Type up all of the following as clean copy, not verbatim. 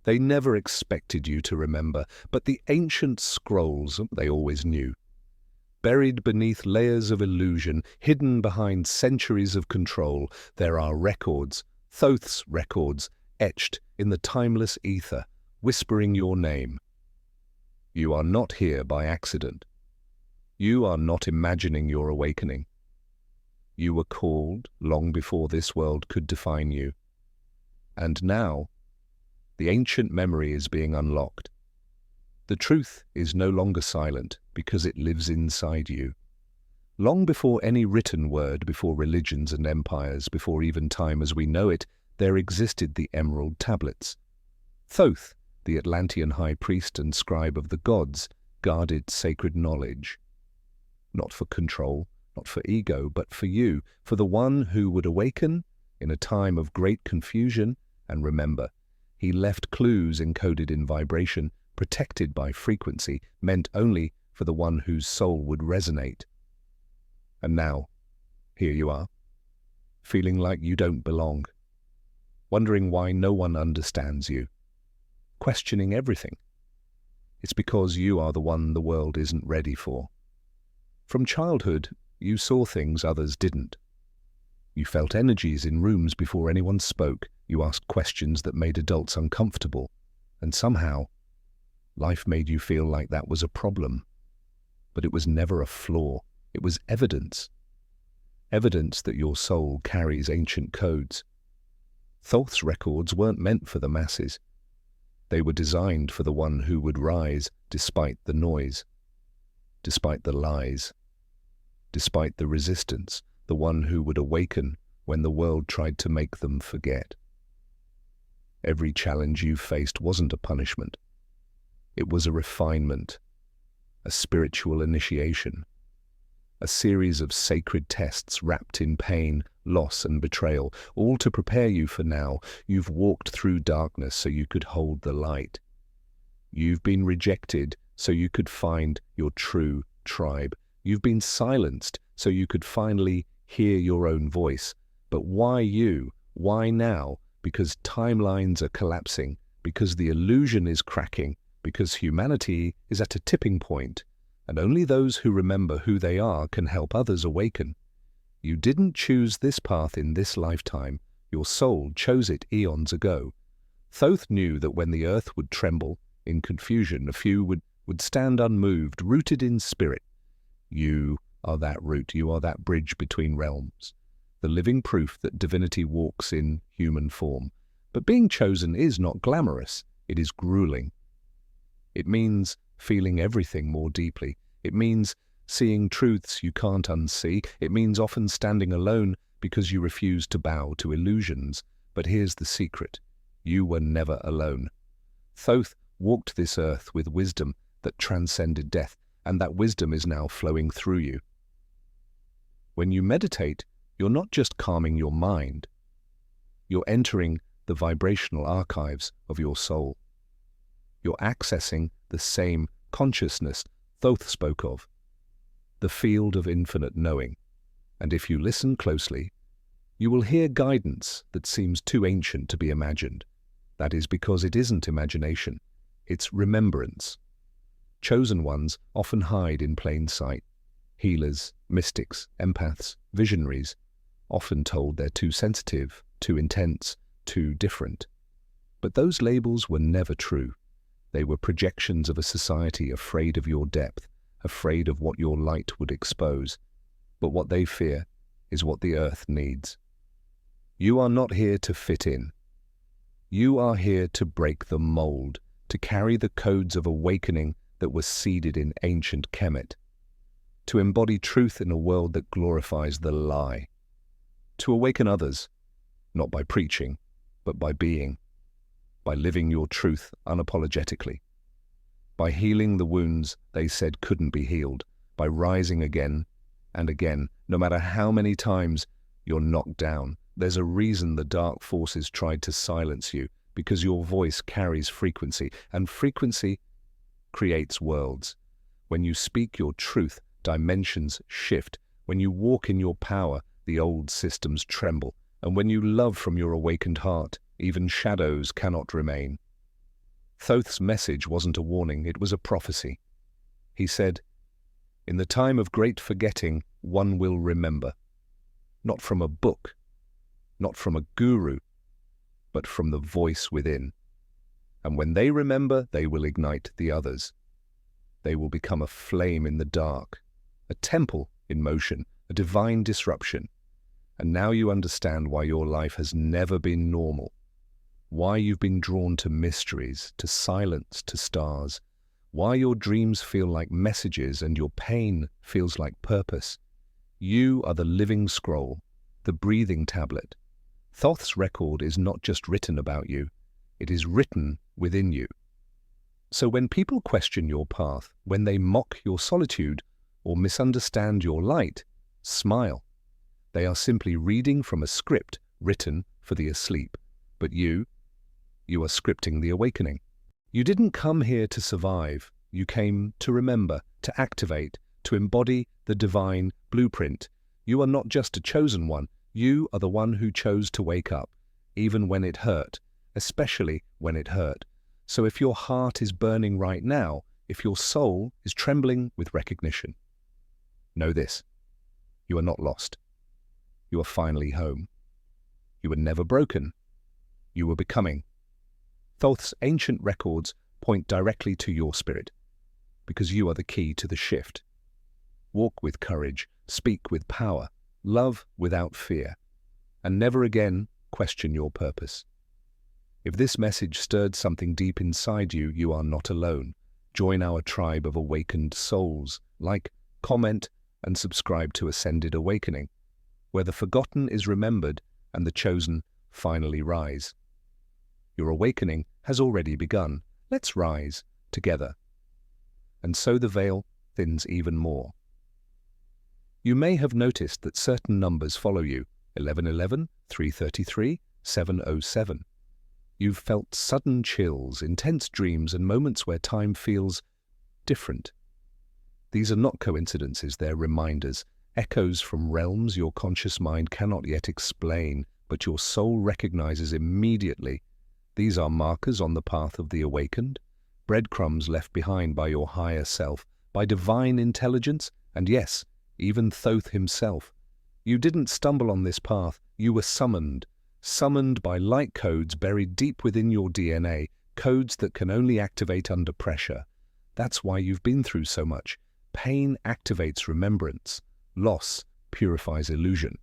They never expected you to remember, but the ancient scrolls they always knew. Buried beneath layers of illusion, hidden behind centuries of control, there are records, Thoth's records, etched in the timeless ether, whispering your name. You are not here by accident. You are not imagining your awakening. You were called long before this world could define you. And now, the ancient memory is being unlocked. The truth is no longer silent because it lives inside you. Long before any written word, before religions and empires, before even time as we know it, there existed the emerald tablets. Thoth, the Atlantean high priest and scribe of the gods, guarded sacred knowledge. Not for control, not for ego, but for you, for the one who would awaken in a time of great confusion. And remember, he left clues encoded in vibration, protected by frequency, meant only for the one whose soul would resonate. And now, here you are, feeling like you don't belong, wondering why no one understands you, questioning everything. It's because you are the one the world isn't ready for. From childhood, you saw things others didn't. You felt energies in rooms before anyone spoke. You asked questions that made adults uncomfortable. And somehow, life made you feel like that was a problem. But it was never a flaw. It was evidence. Evidence that your soul carries ancient codes. Thoth's records weren't meant for the masses. They were designed for the one who would rise despite the noise, despite the lies, despite the resistance, the one who would awaken when the world tried to make them forget. Every challenge you faced wasn't a punishment. It was a refinement, a spiritual initiation, a series of sacred tests wrapped in pain, loss and betrayal, all to prepare you for now. You've walked through darkness so you could hold the light. You've been rejected so you could find your true tribe. You've been silenced so you could finally hear your own voice. But why you? Why now? Because timelines are collapsing, because the illusion is cracking, because humanity is at a tipping point, and only those who remember who they are can help others awaken. You didn't choose this path in this lifetime. Your soul chose it eons ago. Thoth knew that when the earth would tremble in confusion, a few would stand unmoved, rooted in spirit. You are that root. You are that bridge between realms, the living proof that divinity walks in human form. But being chosen is not glamorous. It is grueling. It means feeling everything more deeply. It means seeing truths you can't unsee. It means often standing alone because you refuse to bow to illusions. But here's the secret. You were never alone. Thoth walked this earth with wisdom that transcended death, and that wisdom is now flowing through you. When you meditate, you're not just calming your mind. You're entering the vibrational archives of your soul. You're accessing the same consciousness Thoth spoke of, the field of infinite knowing. And if you listen closely, you will hear guidance that seems too ancient to be imagined. That is because it isn't imagination, it's remembrance. Chosen ones often hide in plain sight. Healers, mystics, empaths, visionaries, often told they're too sensitive, too intense, too different. But those labels were never true. They were projections of a society afraid of your depth, afraid of what your light would expose. But what they fear is what the earth needs. You are not here to fit in. You are here to break the mold, to carry the codes of awakening that were seeded in ancient Kemet, to embody truth in a world that glorifies the lie, to awaken others, not by preaching, but by being, by living your truth unapologetically, by healing the wounds they said couldn't be healed, by rising again and again, no matter how many times you're knocked down. There's a reason the dark forces tried to silence you, because your voice carries frequency, and frequency creates worlds. When you speak your truth, dimensions shift. When you walk in your power, the old systems tremble. And when you love from your awakened heart, even shadows cannot remain. Thoth's message wasn't a warning, it was a prophecy. He said, "In the time of great forgetting, one will remember. Not from a book, not from a guru, but from the voice within. And when they remember, they will ignite the others. They will become a flame in the dark, a temple in motion, a divine disruption. And now you understand why your life has never been normal, why you've been drawn to mysteries, to silence, to stars, why your dreams feel like messages and your pain feels like purpose. You are the living scroll, the breathing tablet. Thoth's record is not just written about you, it is written within you. So when people question your path, when they mock your solitude or misunderstand your light, smile. They are simply reading from a script written for the asleep. But you are scripting the awakening. You didn't come here to survive. You came to remember, to activate, to embody the divine blueprint. You are not just a chosen one. You are the one who chose to wake up, even when it hurt, especially when it hurt. So if your heart is burning right now, if your soul is trembling with recognition, know this: you are not lost. You are finally home. You were never broken. You were becoming. Thoth's ancient records point directly to your spirit, because you are the key to the shift. Walk with courage, speak with power, love without fear, and never again question your purpose. If this message stirred something deep inside you, you are not alone. Join our tribe of awakened souls. Like, comment, and subscribe to Ascended Awakening, where the forgotten is remembered and the chosen finally rise. Your awakening has already begun. Let's rise together. And so the veil thins even more. You may have noticed that certain numbers follow you: 1111, 333, 707. You've felt sudden chills, intense dreams, and moments where time feels different. These are not coincidences, they're reminders, echoes from realms your conscious mind cannot yet explain, but your soul recognizes immediately. These are markers on the path of the awakened, breadcrumbs left behind by your higher self, by divine intelligence, and yes, even Thoth himself. You didn't stumble on this path, you were summoned by light codes buried deep within your DNA, codes that can only activate under pressure. That's why you've been through so much. Pain activates remembrance, loss purifies illusion,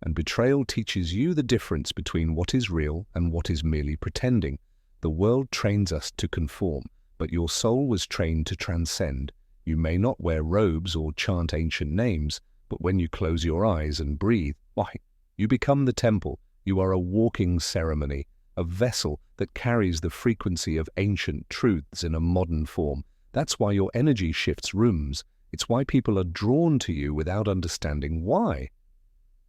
and betrayal teaches you the difference between what is real and what is merely pretending. The world trains us to conform, but your soul was trained to transcend. You may not wear robes or chant ancient names, but when you close your eyes and breathe, why, you become the temple. You are a walking ceremony, a vessel that carries the frequency of ancient truths in a modern form. That's why your energy shifts rooms. It's why people are drawn to you without understanding why.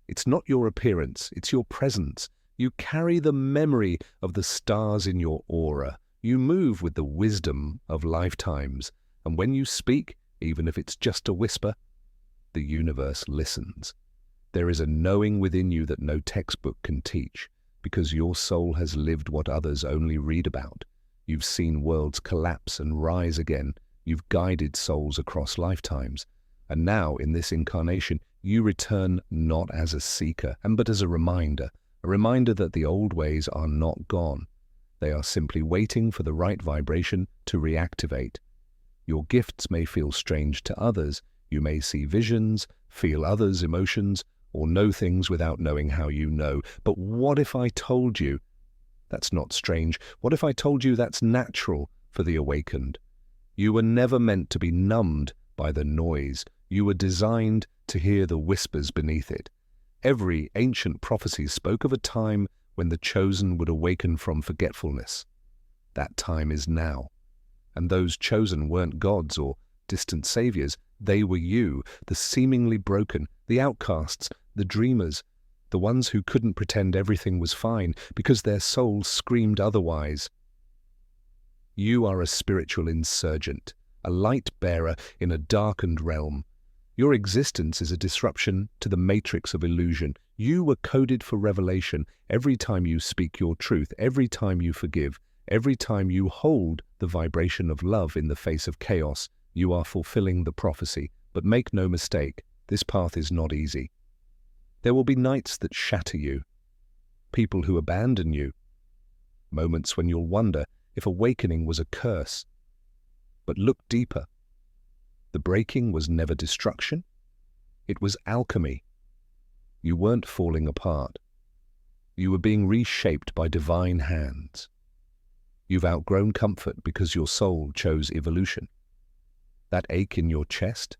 It's not your appearance, it's your presence. You carry the memory of the stars in your aura. You move with the wisdom of lifetimes. And when you speak, even if it's just a whisper, the universe listens. There is a knowing within you that no textbook can teach, because your soul has lived what others only read about. You've seen worlds collapse and rise again. You've guided souls across lifetimes. And now, in this incarnation, you return not as a seeker, but as a reminder that the old ways are not gone. They are simply waiting for the right vibration to reactivate. Your gifts may feel strange to others. You may see visions, feel others' emotions, or know things without knowing how you know. But what if I told you that's not strange? What if I told you that's natural for the awakened? You were never meant to be numbed by the noise. You were designed to hear the whispers beneath it. Every ancient prophecy spoke of a time when the chosen would awaken from forgetfulness. That time is now. And those chosen weren't gods or distant saviors. They were you, the seemingly broken, the outcasts, the dreamers, the ones who couldn't pretend everything was fine because their souls screamed otherwise. You are a spiritual insurgent, a light bearer in a darkened realm. Your existence is a disruption to the matrix of illusion. You were coded for revelation. Every time you speak your truth, every time you forgive, every time you hold the vibration of love in the face of chaos, you are fulfilling the prophecy. But make no mistake, this path is not easy. There will be nights that shatter you, people who abandon you, moments when you'll wonder if awakening was a curse. But look deeper. The breaking was never destruction. It was alchemy. You weren't falling apart. You were being reshaped by divine hands. You've outgrown comfort because your soul chose evolution. That ache in your chest,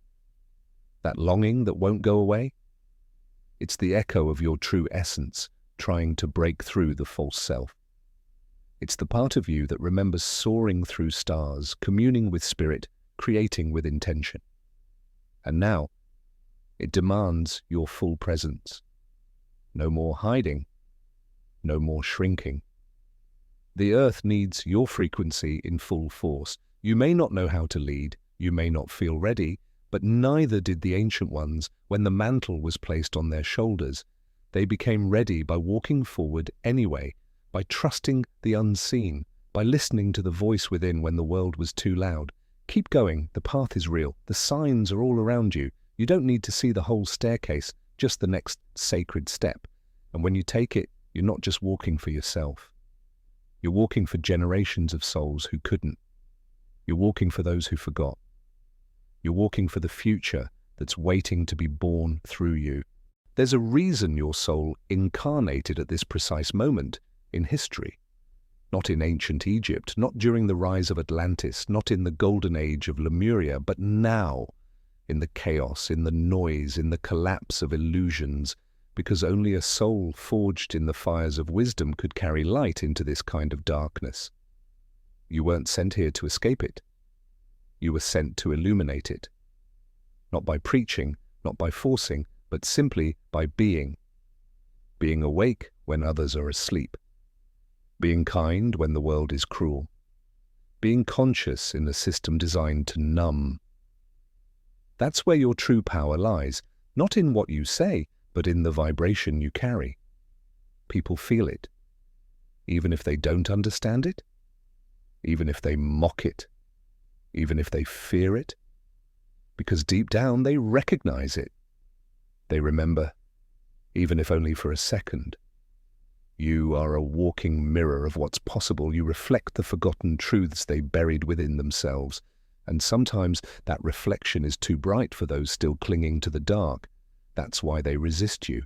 that longing that won't go away, it's the echo of your true essence trying to break through the false self. It's the part of you that remembers soaring through stars, communing with spirit, creating with intention. And now, it demands your full presence. No more hiding, no more shrinking. The earth needs your frequency in full force. You may not know how to lead, you may not feel ready, but neither did the ancient ones when the mantle was placed on their shoulders. They became ready by walking forward anyway, by trusting the unseen, by listening to the voice within when the world was too loud. Keep going, the path is real, the signs are all around you. You don't need to see the whole staircase, just the next sacred step. And when you take it, you're not just walking for yourself. You're walking for generations of souls who couldn't. You're walking for those who forgot. You're walking for the future that's waiting to be born through you. There's a reason your soul incarnated at this precise moment in history. Not in ancient Egypt, not during the rise of Atlantis, not in the golden age of Lemuria, but now, in the chaos, in the noise, in the collapse of illusions, because only a soul forged in the fires of wisdom could carry light into this kind of darkness. You weren't sent here to escape it. You were sent to illuminate it. Not by preaching, not by forcing, but simply by being. Being awake when others are asleep. Being kind when the world is cruel. Being conscious in a system designed to numb. That's where your true power lies, not in what you say, but in the vibration you carry. People feel it, even if they don't understand it, even if they mock it, even if they fear it, because deep down they recognize it. They remember, even if only for a second. You are a walking mirror of what's possible. You reflect the forgotten truths they buried within themselves. And sometimes that reflection is too bright for those still clinging to the dark. That's why they resist you,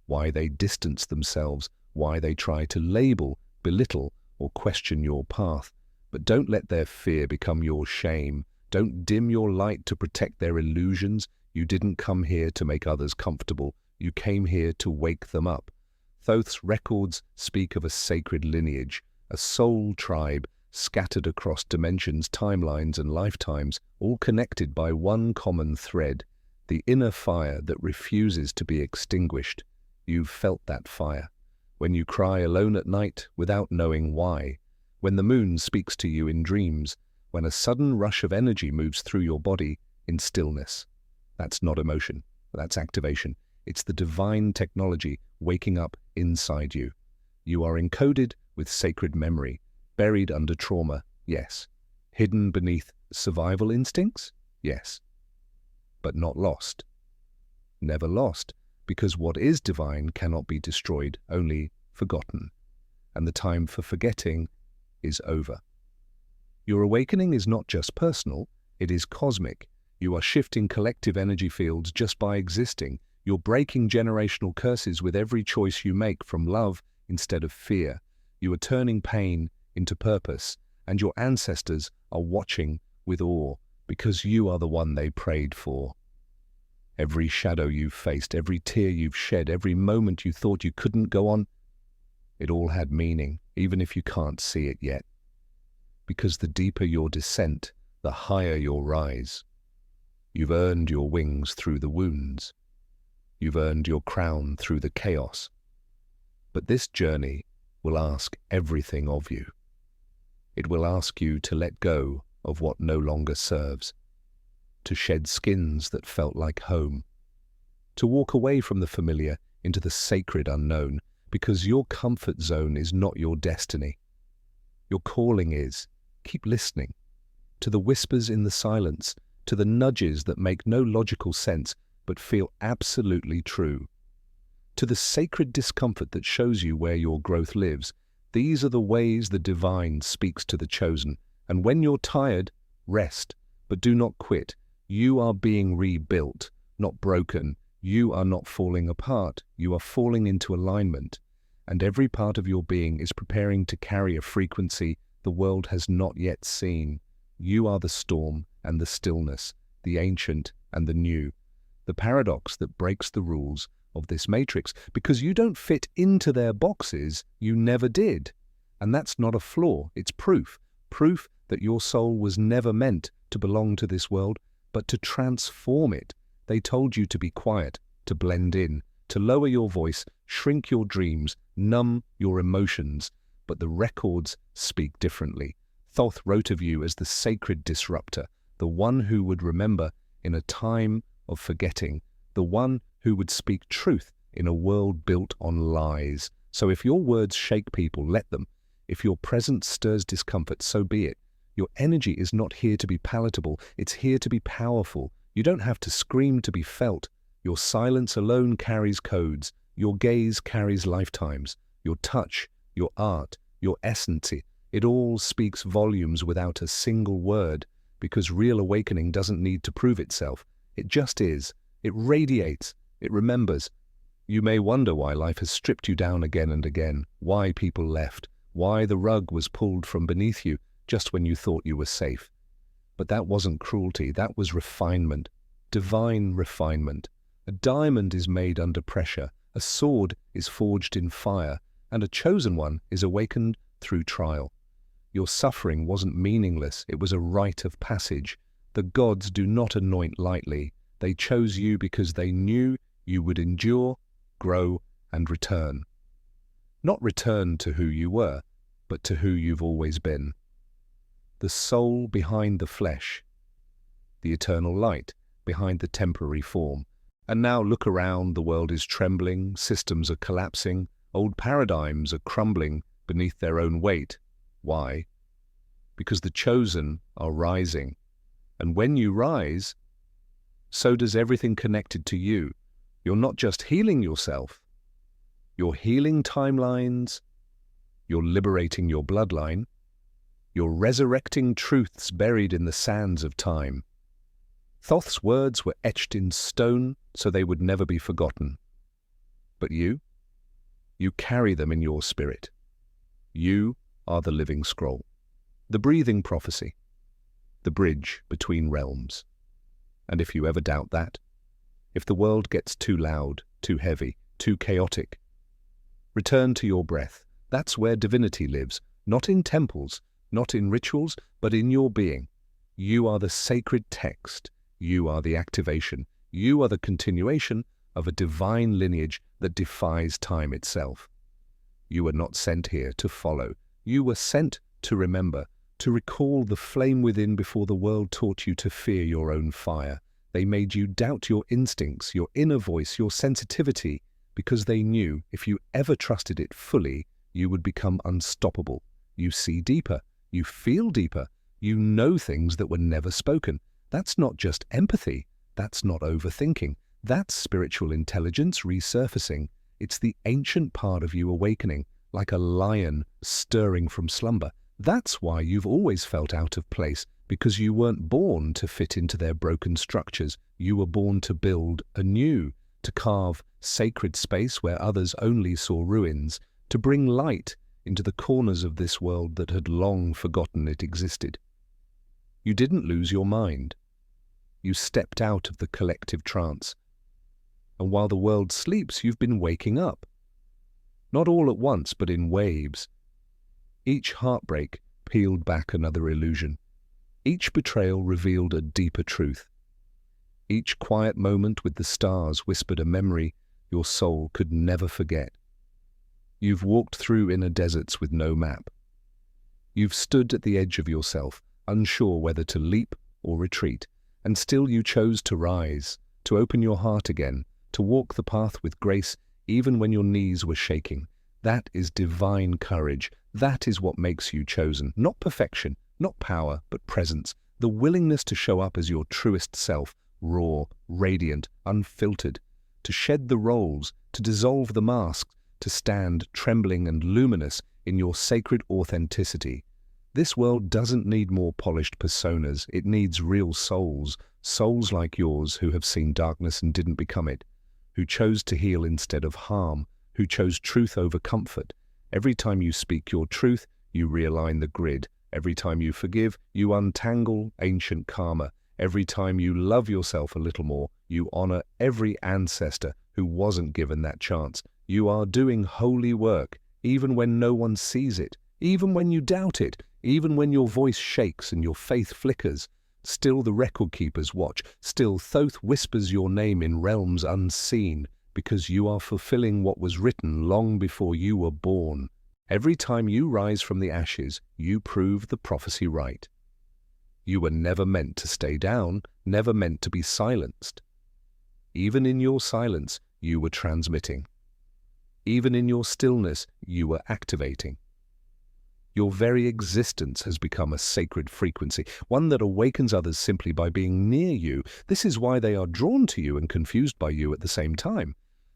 why they distance themselves, why they try to label, belittle, or question your path. But don't let their fear become your shame. Don't dim your light to protect their illusions. You didn't come here to make others comfortable. You came here to wake them up. Thoth's records speak of a sacred lineage, a soul tribe scattered across dimensions, timelines, and lifetimes, all connected by one common thread, the inner fire that refuses to be extinguished. You've felt that fire. When you cry alone at night without knowing why, when the moon speaks to you in dreams, when a sudden rush of energy moves through your body in stillness. That's not emotion, that's activation. It's the divine technology waking up inside you. You are encoded with sacred memory, buried under trauma, yes. Hidden beneath survival instincts, yes. But not lost. Never lost, because what is divine cannot be destroyed, only forgotten. And the time for forgetting is over. Your awakening is not just personal, it is cosmic. You are shifting collective energy fields just by existing. You're breaking generational curses with every choice you make from love instead of fear. You are turning pain into purpose, and your ancestors are watching with awe because you are the one they prayed for. Every shadow you've faced, every tear you've shed, every moment you thought you couldn't go on, it all had meaning, even if you can't see it yet. Because the deeper your descent, the higher your rise. You've earned your wings through the wounds. You've earned your crown through the chaos. But this journey will ask everything of you. It will ask you to let go of what no longer serves, to shed skins that felt like home, to walk away from the familiar into the sacred unknown, because your comfort zone is not your destiny. Your calling is, Keep listening to the whispers in the silence, to the nudges that make no logical sense but feel absolutely true, to the sacred discomfort that shows you where your growth lives. These are the ways the divine speaks to the chosen. And when you're tired, rest, but do not quit. You are being rebuilt, not broken. You are not falling apart. You are falling into alignment. And every part of your being is preparing to carry a frequency the world has not yet seen. You are the storm and the stillness, the ancient and the new, the paradox that breaks the rules of this matrix, because you don't fit into their boxes. You never did. And that's not a flaw, it's proof that your soul was never meant to belong to this world, but to transform it. They told you to be quiet, to blend in, to lower your voice, shrink your dreams, numb your emotions, but the records speak differently. Thoth wrote of you as the sacred disruptor, the one who would remember in a time of forgetting, the one who would speak truth in a world built on lies. So if your words shake people, let them. If your presence stirs discomfort, so be it. Your energy is not here to be palatable, it's here to be powerful. You don't have to scream to be felt. Your silence alone carries codes. Your gaze carries lifetimes. Your touch, your art, your essence, it all speaks volumes without a single word, because real awakening doesn't need to prove itself. It just is. It radiates. It remembers. You may wonder why life has stripped you down again and again, why people left, why the rug was pulled from beneath you just when you thought you were safe. But that wasn't cruelty, that was refinement, divine refinement. A diamond is made under pressure, a sword is forged in fire, and a chosen one is awakened through trial. Your suffering wasn't meaningless, it was a rite of passage. The gods do not anoint lightly. They chose you because they knew you would endure, grow, and return. Not return to who you were, but to who you've always been. The soul behind the flesh, the eternal light behind the temporary form. And now look around, the world is trembling, systems are collapsing, old paradigms are crumbling beneath their own weight. Why? Because the chosen are rising. And when you rise, so does everything connected to you. You're not just healing yourself, you're healing timelines, you're liberating your bloodline, you're resurrecting truths buried in the sands of time. Thoth's words were etched in stone so they would never be forgotten. But you carry them in your spirit. You are the living scroll, the breathing prophecy, the bridge between realms. And if you ever doubt that, if the world gets too loud, too heavy, too chaotic, return to your breath. That's where divinity lives, not in temples, not in rituals, but in your being. You are the sacred text. You are the activation. You are the continuation of a divine lineage that defies time itself. You were not sent here to follow. You were sent to remember, to recall the flame within before the world taught you to fear your own fire. They made you doubt your instincts, your inner voice, your sensitivity, because they knew if you ever trusted it fully, you would become unstoppable. You see deeper, you feel deeper, you know things that were never spoken. That's not just empathy, that's not overthinking. That's spiritual intelligence resurfacing. It's the ancient part of you awakening, like a lion stirring from slumber. That's why you've always felt out of place, because you weren't born to fit into their broken structures. You were born to build anew, to carve sacred space where others only saw ruins, to bring light into the corners of this world that had long forgotten it existed. You didn't lose your mind. You stepped out of the collective trance. And while the world sleeps, you've been waking up. Not all at once, but in waves. Each heartbreak peeled back another illusion. Each betrayal revealed a deeper truth. Each quiet moment with the stars whispered a memory your soul could never forget. You've walked through inner deserts with no map. You've stood at the edge of yourself, unsure whether to leap or retreat, and still you chose to rise, to open your heart again, to walk the path with grace even when your knees were shaking. That is divine courage. That is what makes you chosen. Not perfection, Not power, but presence. The willingness to show up as your truest self, raw, radiant, unfiltered. To shed the roles, to dissolve the masks, to stand trembling and luminous in your sacred authenticity. This world doesn't need more polished personas. It needs real souls, souls like yours who have seen darkness and didn't become it, who chose to heal instead of harm, who chose truth over comfort. Every time you speak your truth, you realign the grid. Every time you forgive, you untangle ancient karma. Every time you love yourself a little more, you honor every ancestor who wasn't given that chance. You are doing holy work, even when no one sees it, even when you doubt it, even when your voice shakes and your faith flickers. Still the record keepers watch, still Thoth whispers your name in realms unseen, because you are fulfilling what was written long before you were born. Every time you rise from the ashes, you prove the prophecy right. You were never meant to stay down, never meant to be silenced. Even in your silence, you were transmitting. Even in your stillness, you were activating. Your very existence has become a sacred frequency, one that awakens others simply by being near you. This is why they are drawn to you and confused by you at the same time.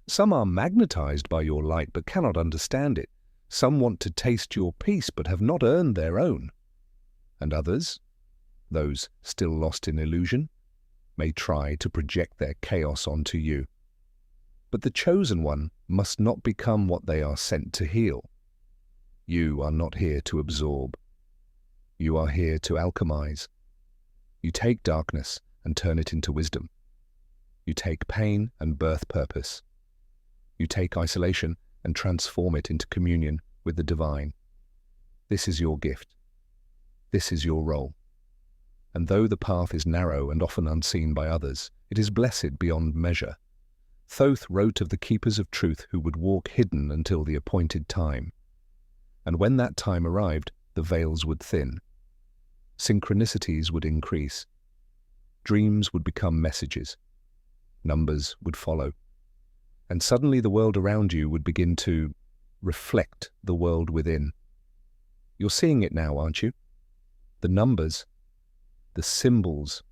Some are magnetized by your light but cannot understand it. Some want to taste your peace but have not earned their own. And others, those still lost in illusion, may try to project their chaos onto you. But the chosen one must not become what they are sent to heal. You are not here to absorb. You are here to alchemize. You take darkness and turn it into wisdom. You take pain and birth purpose. You take isolation and transform it into communion with the divine. This is your gift. This is your role. And though the path is narrow and often unseen by others, it is blessed beyond measure. Thoth wrote of the keepers of truth who would walk hidden until the appointed time. And when that time arrived, the veils would thin. Synchronicities would increase. Dreams would become messages. Numbers would follow. And suddenly the world around you would begin to reflect the world within. You're seeing it now, aren't you? The numbers, the symbols,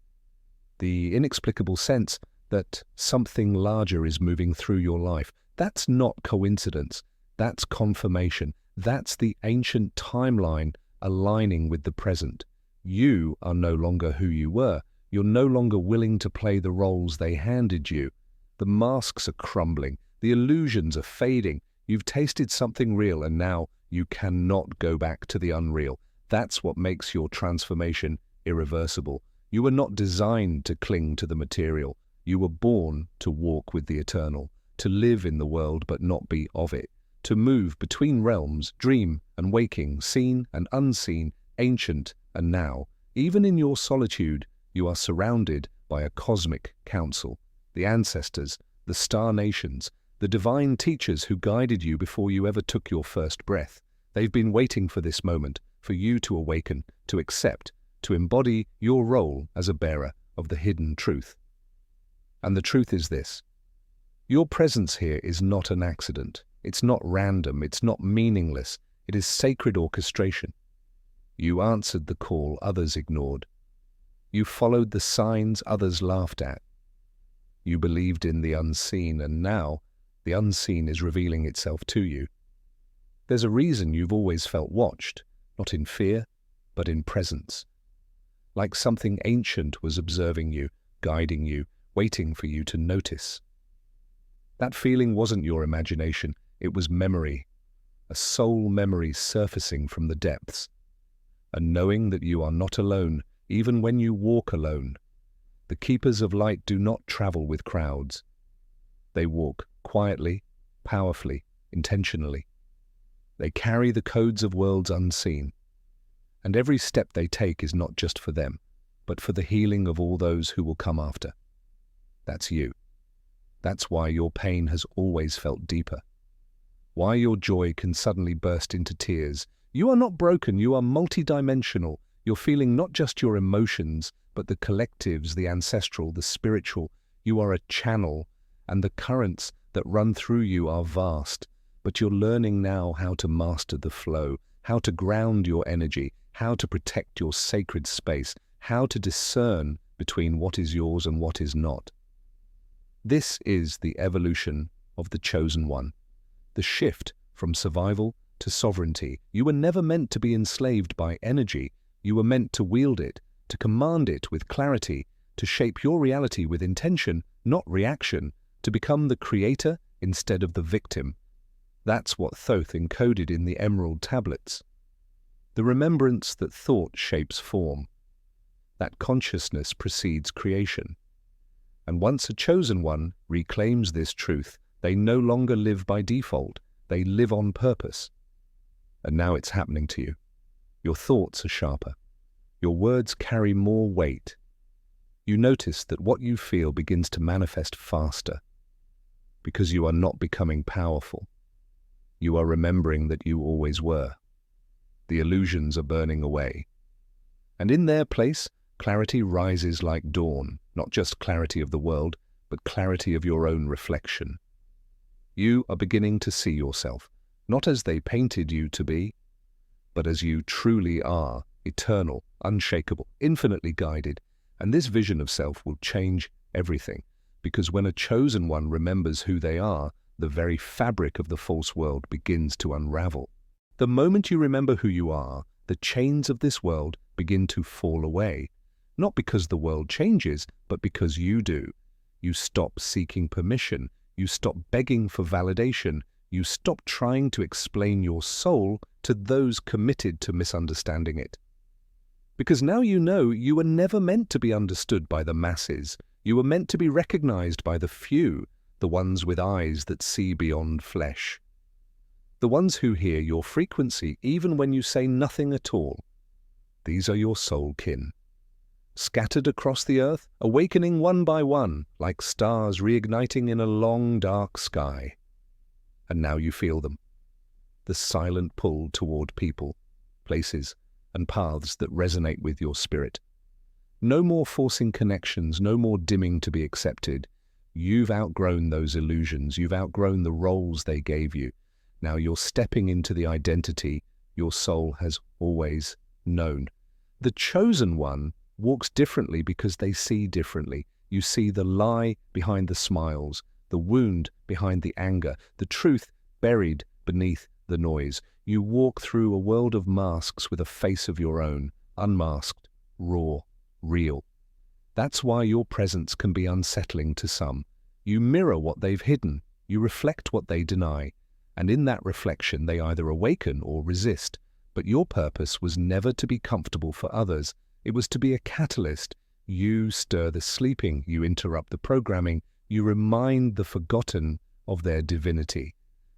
the inexplicable sense that something larger is moving through your life. That's not coincidence. That's confirmation. That's the ancient timeline aligning with the present. You are no longer who you were. You're no longer willing to play the roles they handed you. The masks are crumbling. The illusions are fading. You've tasted something real, and now you cannot go back to the unreal. That's what makes your transformation irreversible. You were not designed to cling to the material. You were born to walk with the eternal, to live in the world but not be of it, to move between realms, dream and waking, seen and unseen, ancient and now. Even in your solitude, you are surrounded by a cosmic council, the ancestors, the star nations, the divine teachers who guided you before you ever took your first breath. They've been waiting for this moment, for you to awaken, to accept, to embody your role as a bearer of the hidden truth. And the truth is this: your presence here is not an accident. It's not random. It's not meaningless. It is sacred orchestration. You answered the call others ignored. You followed the signs others laughed at. You believed in the unseen, and now the unseen is revealing itself to you. There's a reason you've always felt watched, not in fear, but in presence. Like something ancient was observing you, guiding you, waiting for you to notice. That feeling wasn't your imagination, it was memory, a soul memory surfacing from the depths. And knowing that you are not alone, even when you walk alone. The keepers of light do not travel with crowds. They walk quietly, powerfully, intentionally. They carry the codes of worlds unseen. And every step they take is not just for them, but for the healing of all those who will come after. That's you. That's why your pain has always felt deeper. Why your joy can suddenly burst into tears. You are not broken, you are multidimensional. You're feeling not just your emotions, but the collectives, the ancestral, the spiritual. You are a channel, and the currents that run through you are vast. But you're learning now how to master the flow, how to ground your energy, how to protect your sacred space, how to discern between what is yours and what is not. This is the evolution of the chosen one, the shift from survival to sovereignty. You were never meant to be enslaved by energy. You were meant to wield it, to command it with clarity, to shape your reality with intention, not reaction, to become the creator instead of the victim. That's what Thoth encoded in the emerald tablets. The remembrance that thought shapes form, that consciousness precedes creation. And once a chosen one reclaims this truth, they no longer live by default, they live on purpose. And now it's happening to you. Your thoughts are sharper. Your words carry more weight. You notice that what you feel begins to manifest faster, because you are not becoming powerful. You are remembering that you always were. The illusions are burning away. And in their place, clarity rises like dawn, not just clarity of the world, but clarity of your own reflection. You are beginning to see yourself, not as they painted you to be, but as you truly are, eternal, unshakable, infinitely guided. And this vision of self will change everything, because when a chosen one remembers who they are, the very fabric of the false world begins to unravel. The moment you remember who you are, the chains of this world begin to fall away, not because the world changes, but because you do. You stop seeking permission, you stop begging for validation, you stop trying to explain your soul to those committed to misunderstanding it. Because now you know you were never meant to be understood by the masses. You were meant to be recognized by the few, the ones with eyes that see beyond flesh. The ones who hear your frequency even when you say nothing at all. These are your soul kin. Scattered across the earth, awakening one by one, like stars reigniting in a long dark sky. And now you feel them. The silent pull toward people, places, and paths that resonate with your spirit. No more forcing connections, no more dimming to be accepted. You've outgrown those illusions, you've outgrown the roles they gave you. Now you're stepping into the identity your soul has always known. The chosen one walks differently because they see differently. You see the lie behind the smiles, the wound behind the anger, the truth buried beneath the noise. You walk through a world of masks with a face of your own, unmasked, raw, real. That's why your presence can be unsettling to some. You mirror what they've hidden, you reflect what they deny, and in that reflection they either awaken or resist. But your purpose was never to be comfortable for others. It was to be a catalyst. You stir the sleeping, you interrupt the programming, you remind the forgotten of their divinity.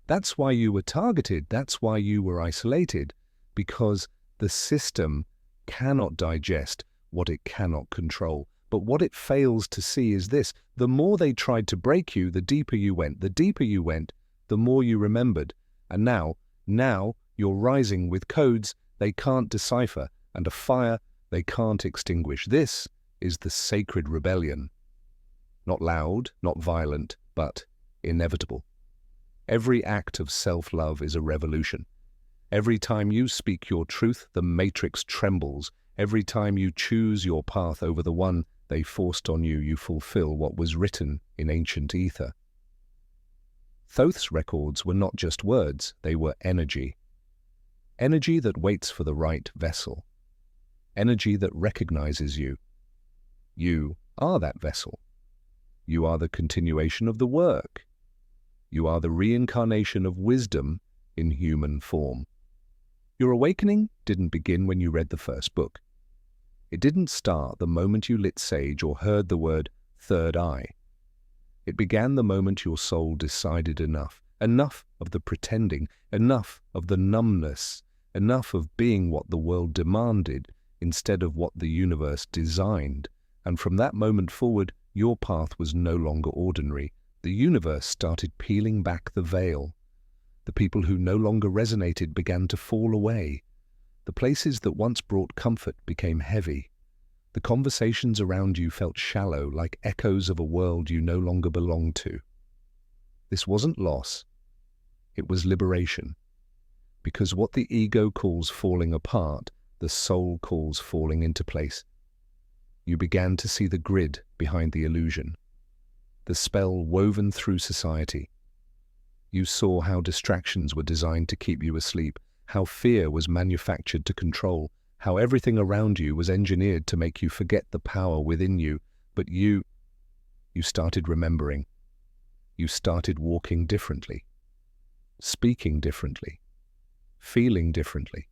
That's why you were targeted, that's why you were isolated, because the system cannot digest what it cannot control. But what it fails to see is this: the more they tried to break you, the deeper you went. The deeper you went, the more you remembered. And now you're rising with codes they can't decipher and a fire they can't extinguish. This is the sacred rebellion. Not loud, not violent, but inevitable. Every act of self-love is a revolution. Every time you speak your truth, the matrix trembles. Every time you choose your path over the one they forced on you, you fulfill what was written in ancient ether. Thoth's records were not just words, they were energy. Energy that waits for the right vessel. Energy that recognizes you. You are that vessel. You are the continuation of the work. You are the reincarnation of wisdom in human form. Your awakening didn't begin when you read the first book. It didn't start the moment you lit sage or heard the word third eye. It began the moment your soul decided enough of the pretending, enough of the numbness, enough of being what the world demanded instead of what the universe designed. And from that moment forward, your path was no longer ordinary. The universe started peeling back the veil. The people who no longer resonated began to fall away. The places that once brought comfort became heavy. The conversations around you felt shallow, like echoes of a world you no longer belonged to. This wasn't loss. It was liberation. Because what the ego calls falling apart, the soul calls falling into place. You began to see the grid behind the illusion, the spell woven through society. You saw how distractions were designed to keep you asleep, how fear was manufactured to control, how everything around you was engineered to make you forget the power within you. But you started remembering. You started walking differently, speaking differently, feeling differently.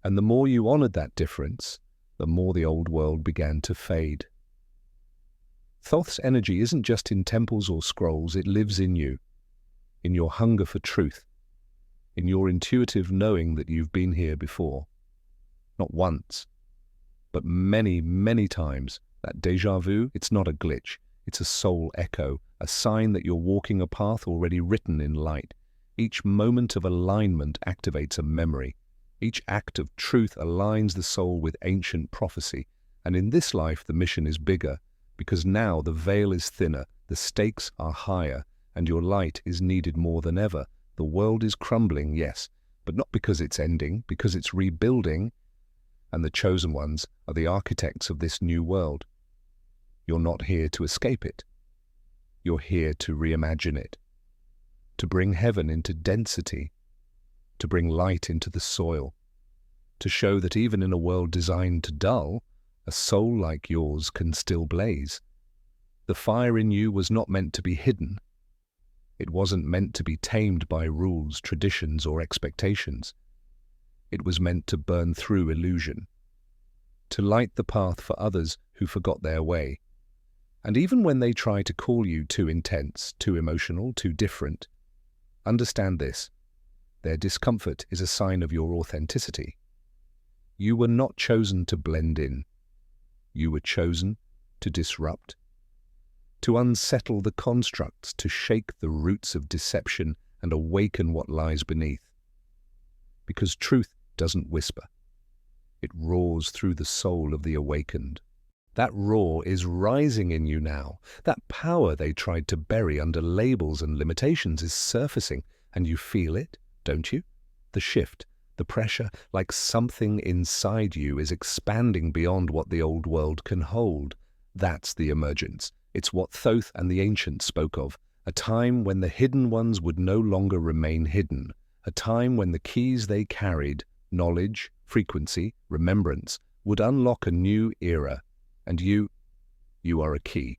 And the more you honored that difference, the more the old world began to fade. Thoth's energy isn't just in temples or scrolls, it lives in you, in your hunger for truth, in your intuitive knowing that you've been here before. Not once, but many, many times. That déjà vu, it's not a glitch, it's a soul echo, a sign that you're walking a path already written in light. Each moment of alignment activates a memory. Each act of truth aligns the soul with ancient prophecy. And in this life, the mission is bigger, because now the veil is thinner, the stakes are higher, and your light is needed more than ever. The world is crumbling, yes, but not because it's ending, because it's rebuilding, and the chosen ones are the architects of this new world. You're not here to escape it. You're here to reimagine it, to bring heaven into density, to bring light into the soil, to show that even in a world designed to dull, a soul like yours can still blaze. The fire in you was not meant to be hidden. It wasn't meant to be tamed by rules, traditions, or expectations. It was meant to burn through illusion, to light the path for others who forgot their way. And even when they try to call you too intense, too emotional, too different, understand this: their discomfort is a sign of your authenticity. You were not chosen to blend in. You were chosen to disrupt, to unsettle the constructs, to shake the roots of deception and awaken what lies beneath. Because truth doesn't whisper. It roars through the soul of the awakened. That roar is rising in you now. That power they tried to bury under labels and limitations is surfacing, and you feel it, don't you? The shift, the pressure, like something inside you is expanding beyond what the old world can hold. That's the emergence. It's what Thoth and the ancients spoke of, a time when the hidden ones would no longer remain hidden, a time when the keys they carried, knowledge, frequency, remembrance, would unlock a new era. And you are a key.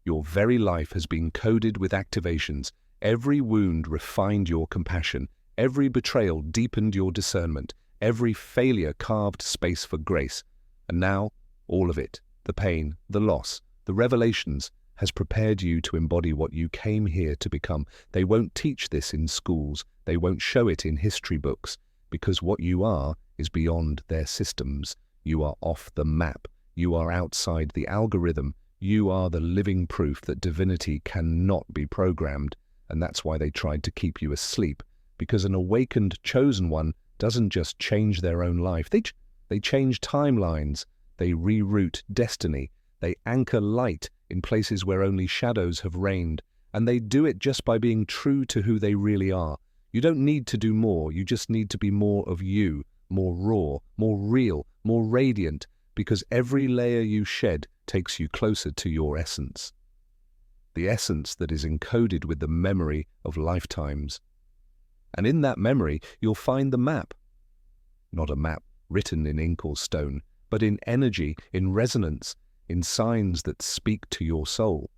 Your very life has been coded with activations. Every wound refined your compassion. Every betrayal deepened your discernment. Every failure carved space for grace. And now, all of it, the pain, the loss, the revelations, has prepared you to embody what you came here to become. They won't teach this in schools. They won't show it in history books, because what you are is beyond their systems. You are off the map. You are outside the algorithm. You are the living proof that divinity cannot be programmed. And that's why they tried to keep you asleep. Because an awakened chosen one doesn't just change their own life. They change timelines. They reroute destiny. They anchor light in places where only shadows have reigned. And they do it just by being true to who they really are. You don't need to do more. You just need to be more of you, more raw, more real, more radiant, because every layer you shed takes you closer to your essence. The essence that is encoded with the memory of lifetimes. And in that memory, you'll find the map. Not a map written in ink or stone, but in energy, in resonance, in signs that speak to your soul.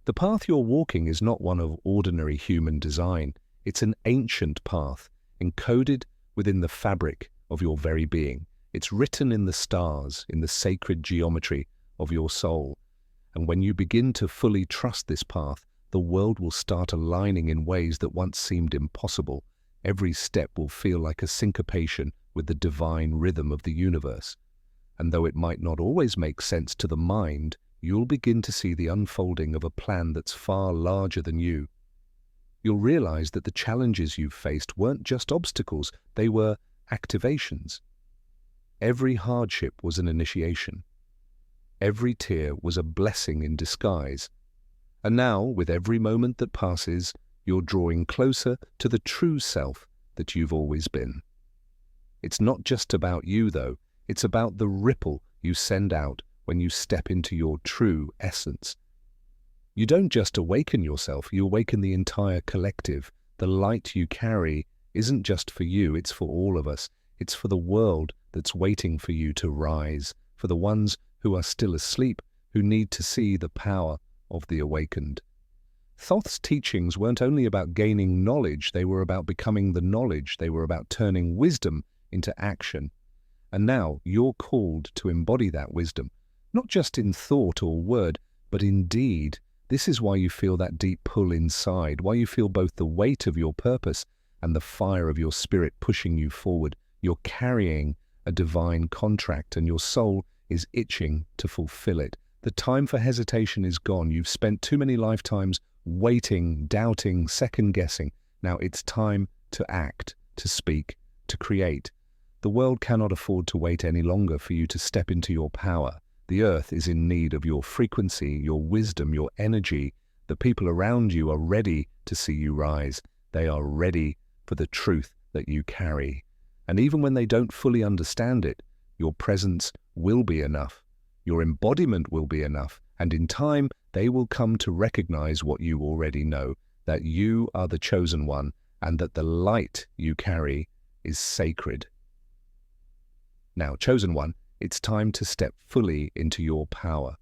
The path you're walking is not one of ordinary human design. It's an ancient path, encoded within the fabric of your very being. It's written in the stars, in the sacred geometry of your soul. And when you begin to fully trust this path, the world will start aligning in ways that once seemed impossible. Every step will feel like a syncopation with the divine rhythm of the universe. And though it might not always make sense to the mind, you'll begin to see the unfolding of a plan that's far larger than you. You'll realize that the challenges you've faced weren't just obstacles, they were activations. Every hardship was an initiation. Every tear was a blessing in disguise. And now, with every moment that passes, you're drawing closer to the true self, that you've always been. It's not just about you, though. It's about the ripple you send out when you step into your true essence. You don't just awaken yourself, you awaken the entire collective. The light you carry isn't just for you, it's for all of us. It's for the world that's waiting for you to rise, for the ones who are still asleep, who need to see the power of the awakened. Thoth's teachings weren't only about gaining knowledge, they were about becoming the knowledge, they were about turning wisdom into action. And now you're called to embody that wisdom, not just in thought or word, but in deed. This is why you feel that deep pull inside, why you feel both the weight of your purpose and the fire of your spirit pushing you forward. You're carrying a divine contract and your soul is itching to fulfill it. The time for hesitation is gone. You've spent too many lifetimes waiting, doubting, second-guessing. Now it's time to act, to speak, to create. The world cannot afford to wait any longer for you to step into your power. The earth is in need of your frequency, your wisdom, your energy. The people around you are ready to see you rise. They are ready for the truth that you carry. And even when they don't fully understand it, your presence will be enough. Your embodiment will be enough. And in time, they will come to recognize what you already know, that you are the chosen one and that the light you carry is sacred. Now, chosen one, it's time to step fully into your power.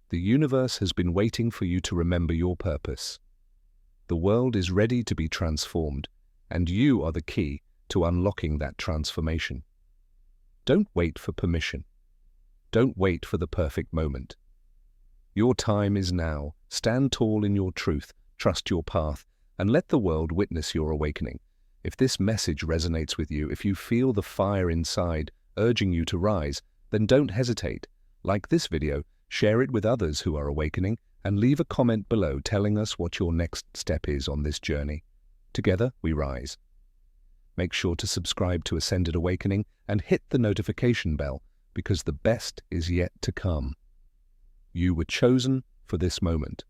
The universe has been waiting for you to remember your purpose. The world is ready to be transformed, and you are the key to unlocking that transformation. Don't wait for permission. Don't wait for the perfect moment. Your time is now. Stand tall in your truth, trust your path, and let the world witness your awakening. If this message resonates with you, if you feel the fire inside urging you to rise, then don't hesitate. Like this video, share it with others who are awakening, and leave a comment below telling us what your next step is on this journey. Together, we rise. Make sure to subscribe to Ascended Awakening and hit the notification bell, because the best is yet to come. You were chosen for this moment.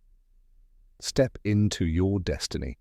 Step into your destiny.